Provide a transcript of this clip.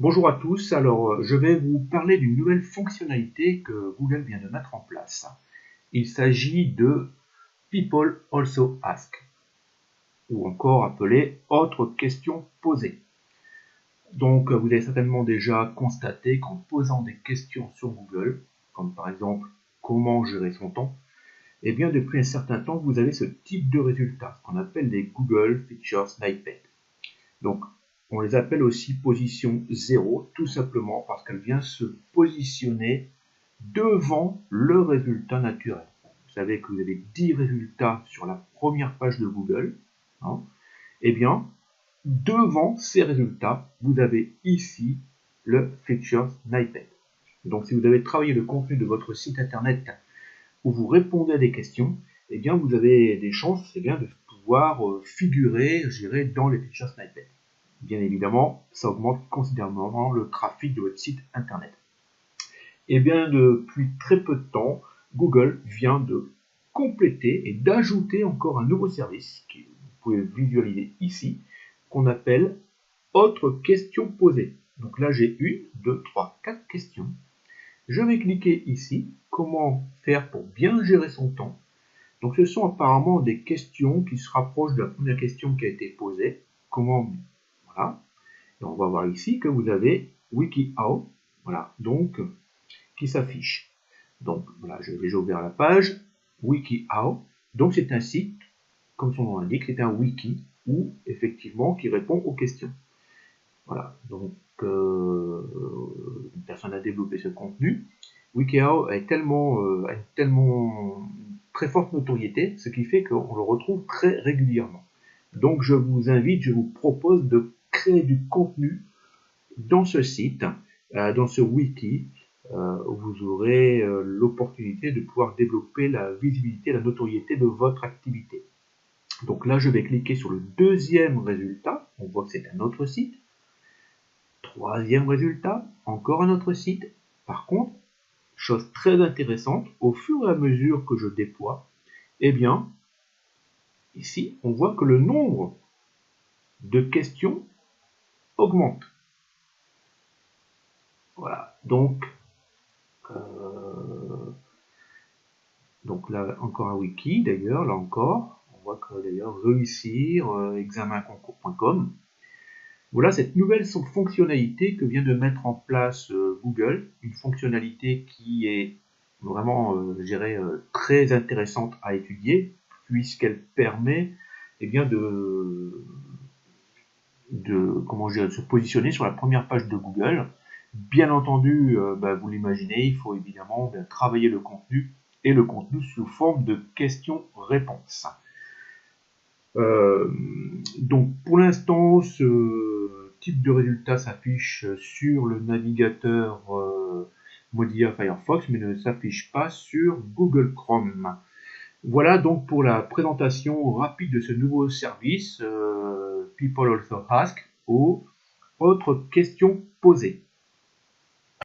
Bonjour à tous, alors je vais vous parler d'une nouvelle fonctionnalité que Google vient de mettre en place. Il s'agit de People Also Ask, ou encore appelé Autres questions posées. Donc vous avez certainement déjà constaté qu'en posant des questions sur Google, comme par exemple comment gérer son temps, et bien depuis un certain temps vous avez ce type de résultat, ce qu'on appelle les Google Feature Snippets. Donc, on les appelle aussi position 0, tout simplement parce qu'elle vient se positionner devant le résultat naturel. Vous savez que vous avez 10 résultats sur la première page de Google. Hein. Eh bien, devant ces résultats, vous avez ici le Feature Snippet. Donc, si vous avez travaillé le contenu de votre site internet où vous répondez à des questions, eh bien, vous avez des chances de pouvoir figurer, dans les Feature Snippets. Bien évidemment, ça augmente considérablement le trafic de votre site internet. Et bien, depuis très peu de temps, Google vient de compléter et d'ajouter encore un nouveau service que vous pouvez visualiser ici, qu'on appelle Autres questions posées. Donc là, j'ai 1, 2, 3, 4 questions. Je vais cliquer ici, comment faire pour bien gérer son temps. Donc ce sont apparemment des questions qui se rapprochent de la première question qui a été posée. Comment, voilà. Et on va voir ici que vous avez WikiHow, voilà, donc qui s'affiche. Donc voilà, j'ai déjà ouvert la page WikiHow. Donc c'est un site, comme son nom l'indique, c'est un wiki où effectivement qui répond aux questions. Voilà, donc une personne a développé ce contenu. WikiHow a une tellement très forte notoriété, ce qui fait qu'on le retrouve très régulièrement. Donc je vous propose de créer du contenu dans ce site, dans ce wiki, vous aurez l'opportunité de pouvoir développer la visibilité, la notoriété de votre activité. Donc là, je vais cliquer sur le deuxième résultat. On voit que c'est un autre site. Troisième résultat, encore un autre site. Par contre, chose très intéressante, au fur et à mesure que je déploie, eh bien, ici, on voit que le nombre de questions augmente. Voilà, donc là, encore un wiki, d'ailleurs, là encore. On voit que d'ailleurs, réussir, examenconcours.com. Voilà cette nouvelle fonctionnalité que vient de mettre en place Google. Une fonctionnalité qui est vraiment, très intéressante à étudier, puisqu'elle permet de se positionner sur la première page de Google. Bien entendu, vous l'imaginez, il faut évidemment travailler le contenu et le contenu sous forme de questions-réponses. Donc pour l'instant, ce type de résultat s'affiche sur le navigateur Mozilla Firefox, mais ne s'affiche pas sur Google Chrome. Voilà donc pour la présentation rapide de ce nouveau service People Also Ask aux autres questions posées.